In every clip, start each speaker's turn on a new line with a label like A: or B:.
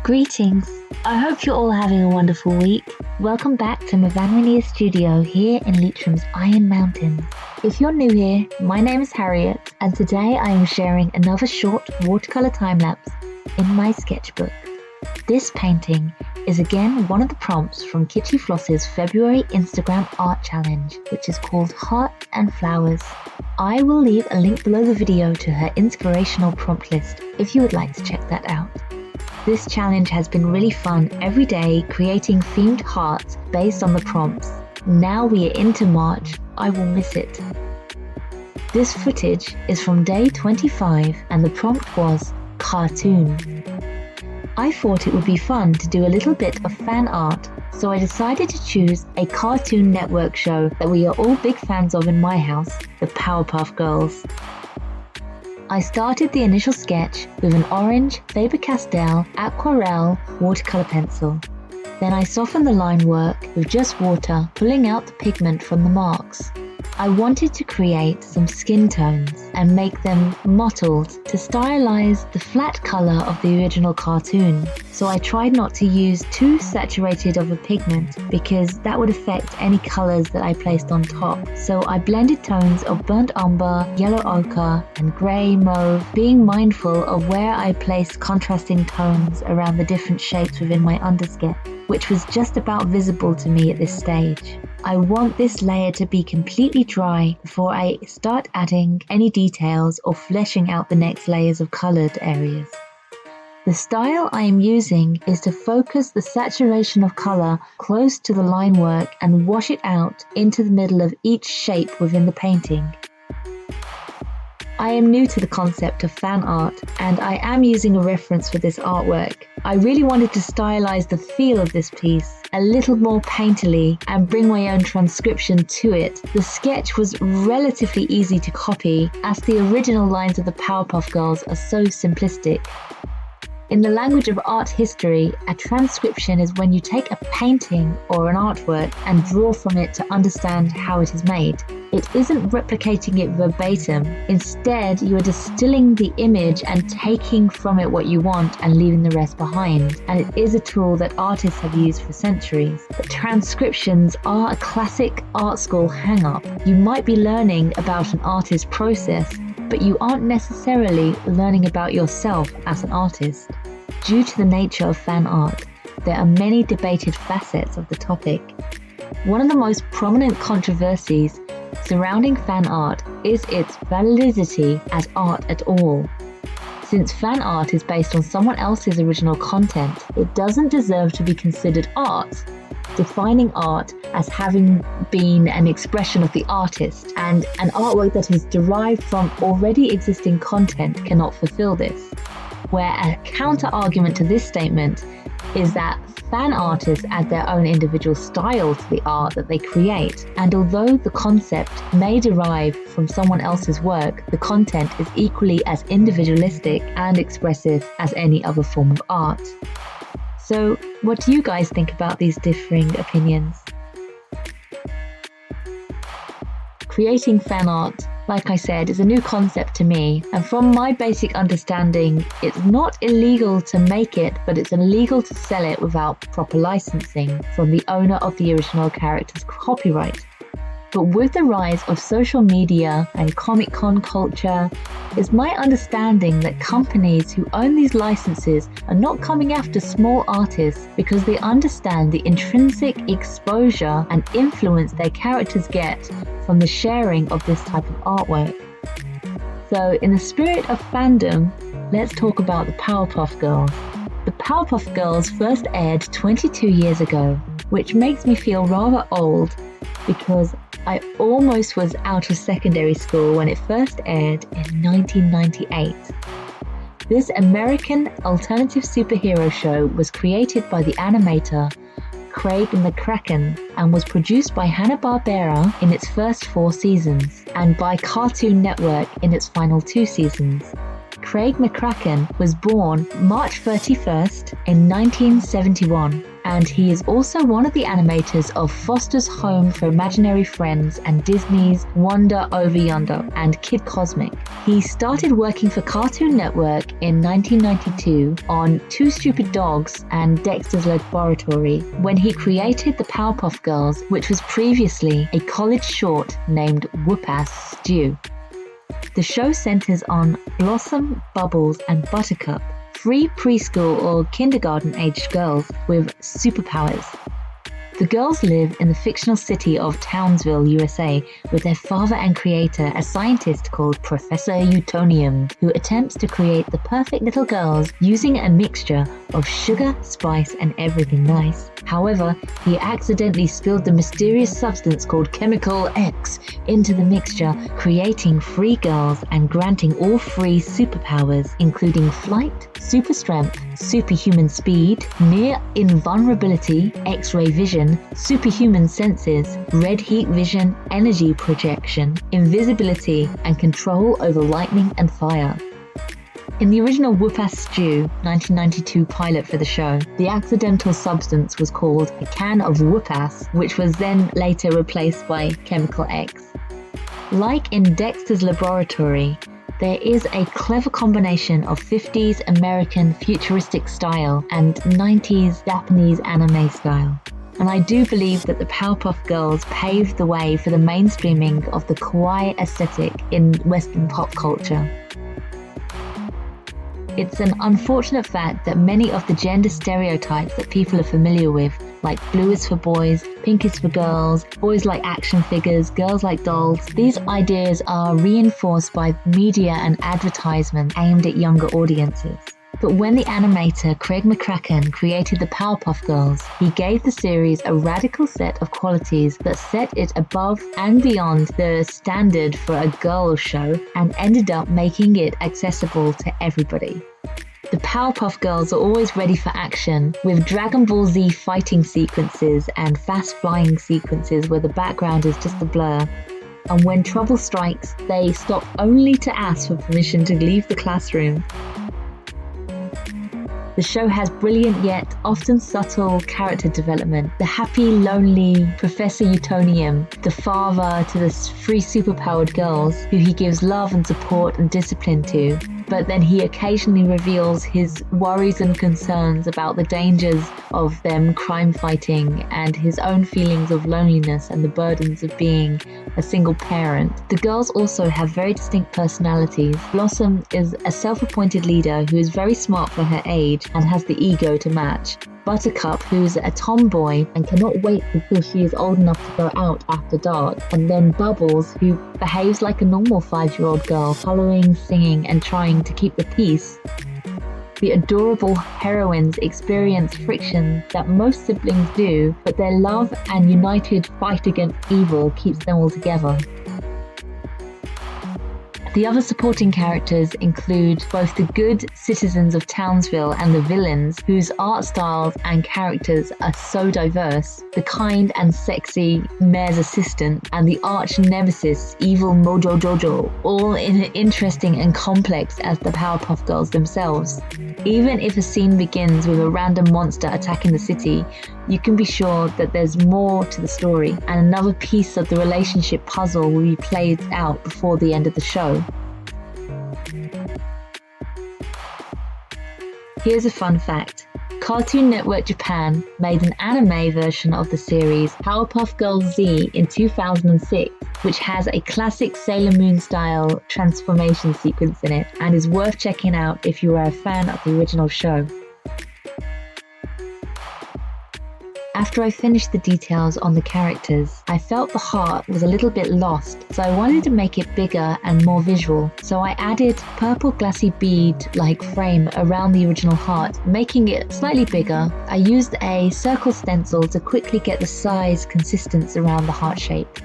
A: Greetings. I hope you're all having a wonderful week. Welcome back to MyfanwyNia studio here in Leitrim's Iron Mountains. If you're new here, my name is Harriet, and today I am sharing another short watercolor time-lapse in my sketchbook. This painting is again one of the prompts from Kitschy Floss's February Instagram art challenge, which is called Heart and Flowers. I will leave a link below the video to her inspirational prompt list if you would like to check that out. This challenge has been really fun every day, creating themed hearts based on the prompts. Now we are into March, I will miss it. This footage is from day 25 and the prompt was cartoon. I thought it would be fun to do a little bit of fan art, so I decided to choose a Cartoon Network show that we are all big fans of in my house, the Powerpuff Girls. I started the initial sketch with an orange Faber-Castell aquarelle watercolor pencil. Then I softened the line work with just water, pulling out the pigment from the marks. I wanted to create some skin tones and make them mottled to stylize the flat color of the original cartoon. So I tried not to use too saturated of a pigment because that would affect any colors that I placed on top. So I blended tones of burnt umber, yellow ochre, and grey mauve, being mindful of where I placed contrasting tones around the different shapes within my undersketch, which was just about visible to me at this stage. I want this layer to be completely dry before I start adding any details or fleshing out the next layers of coloured areas. The style I am using is to focus the saturation of colour close to the line work and wash it out into the middle of each shape within the painting. I am new to the concept of fan art, and I am using a reference for this artwork. I really wanted to stylize the feel of this piece a little more painterly and bring my own transcription to it. The sketch was relatively easy to copy, as the original lines of the Powerpuff Girls are so simplistic. In the language of art history, a transcription is when you take a painting or an artwork and draw from it to understand how it is made. It isn't replicating it verbatim. Instead, you are distilling the image and taking from it what you want and leaving the rest behind. And it is a tool that artists have used for centuries. But transcriptions are a classic art school hang-up. You might be learning about an artist's process, but you aren't necessarily learning about yourself as an artist. Due to the nature of fan art, there are many debated facets of the topic. One of the most prominent controversies surrounding fan art is its validity as art at all. Since fan art is based on someone else's original content, it doesn't deserve to be considered art, defining art as having been an expression of the artist, and an artwork that is derived from already existing content cannot fulfill this. Where a counter-argument to this statement is that fan artists add their own individual style to the art that they create, and although the concept may derive from someone else's work, the content is equally as individualistic and expressive as any other form of art. So, what do you guys think about these differing opinions? Creating fan art, like I said, is a new concept to me, and from my basic understanding, it's not illegal to make it, but it's illegal to sell it without proper licensing from the owner of the original character's copyright. But with the rise of social media and Comic-Con culture, it's my understanding that companies who own these licenses are not coming after small artists because they understand the intrinsic exposure and influence their characters get from the sharing of this type of artwork. So in the spirit of fandom, let's talk about the Powerpuff Girls. The Powerpuff Girls first aired 22 years ago, which makes me feel rather old because I almost was out of secondary school when it first aired in 1998. This American alternative superhero show was created by the animator Craig McCracken and was produced by Hanna-Barbera in its first 4 seasons and by Cartoon Network in its final 2 seasons. Craig McCracken was born March 31st in 1971, and he is also one of the animators of Foster's Home for Imaginary Friends and Disney's Wonder Over Yonder and Kid Cosmic. He started working for Cartoon Network in 1992 on Two Stupid Dogs and Dexter's Laboratory when he created the Powerpuff Girls, which was previously a college short named Whoop-Ass Stew. The show centers on Blossom, Bubbles, and Buttercup, three preschool or kindergarten-aged girls with superpowers. The girls live in the fictional city of Townsville, USA, with their father and creator, a scientist called Professor Utonium, who attempts to create the perfect little girls using a mixture of sugar, spice, and everything nice. However, he accidentally spilled the mysterious substance called Chemical X into the mixture, creating three girls and granting all three superpowers, including flight, super strength, superhuman speed, near invulnerability, X-ray vision, superhuman senses, red heat vision, energy projection, invisibility, and control over lightning and fire. In the original Whoop-Ass Stew 1992 pilot for the show, the accidental substance was called a can of Whoop-Ass, which was then later replaced by Chemical X. Like in Dexter's Laboratory, there is a clever combination of 50s American futuristic style and 90s Japanese anime style. And I do believe that the Powerpuff Girls paved the way for the mainstreaming of the kawaii aesthetic in Western pop culture. It's an unfortunate fact that many of the gender stereotypes that people are familiar with, like blue is for boys, pink is for girls, boys like action figures, girls like dolls, these ideas are reinforced by media and advertisement aimed at younger audiences. But when the animator Craig McCracken created the Powerpuff Girls, he gave the series a radical set of qualities that set it above and beyond the standard for a girl show and ended up making it accessible to everybody. The Powerpuff Girls are always ready for action, with Dragon Ball Z fighting sequences and fast flying sequences where the background is just a blur. And when trouble strikes, they stop only to ask for permission to leave the classroom. The show has brilliant yet often subtle character development. The happy, lonely Professor Utonium, the father to the three superpowered girls, who he gives love and support and discipline to. But then he occasionally reveals his worries and concerns about the dangers of them crime fighting and his own feelings of loneliness and the burdens of being a single parent. The girls also have very distinct personalities. Blossom is a self-appointed leader who is very smart for her age and has the ego to match. Buttercup, who's a tomboy and cannot wait until she is old enough to go out after dark. And then Bubbles, who behaves like a normal 5-year-old girl, following, singing, and trying to keep the peace. The adorable heroines experience friction that most siblings do, but their love and united fight against evil keeps them all together. The other supporting characters include both the good citizens of Townsville and the villains, whose art styles and characters are so diverse, the kind and sexy mayor's assistant, and the arch nemesis, evil Mojo Jojo, all interesting and complex as the Powerpuff Girls themselves. Even if a scene begins with a random monster attacking the city, you can be sure that there's more to the story, and another piece of the relationship puzzle will be played out before the end of the show. Here's a fun fact. Cartoon Network Japan made an anime version of the series Powerpuff Girls Z in 2006, which has a classic Sailor Moon style transformation sequence in it and is worth checking out if you are a fan of the original show. After I finished the details on the characters, I felt the heart was a little bit lost, so I wanted to make it bigger and more visual. So I added purple glassy bead-like frame around the original heart, making it slightly bigger. I used a circle stencil to quickly get the size consistent around the heart shape.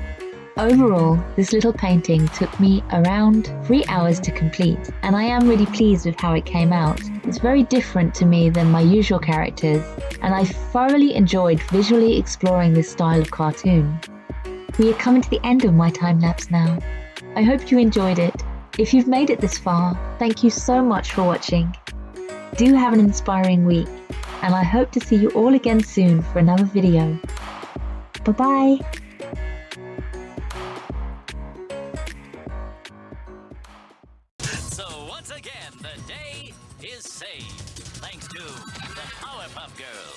A: Overall, this little painting took me around 3 hours to complete, and I am really pleased with how it came out. It's very different to me than my usual characters, and I thoroughly enjoyed visually exploring this style of cartoon. We are coming to the end of my time lapse now. I hope you enjoyed it. If you've made it this far, thank you so much for watching. Do have an inspiring week, and I hope to see you all again soon for another video. Bye-bye!
B: So once again, the day is saved, thanks to the Powerpuff Girls.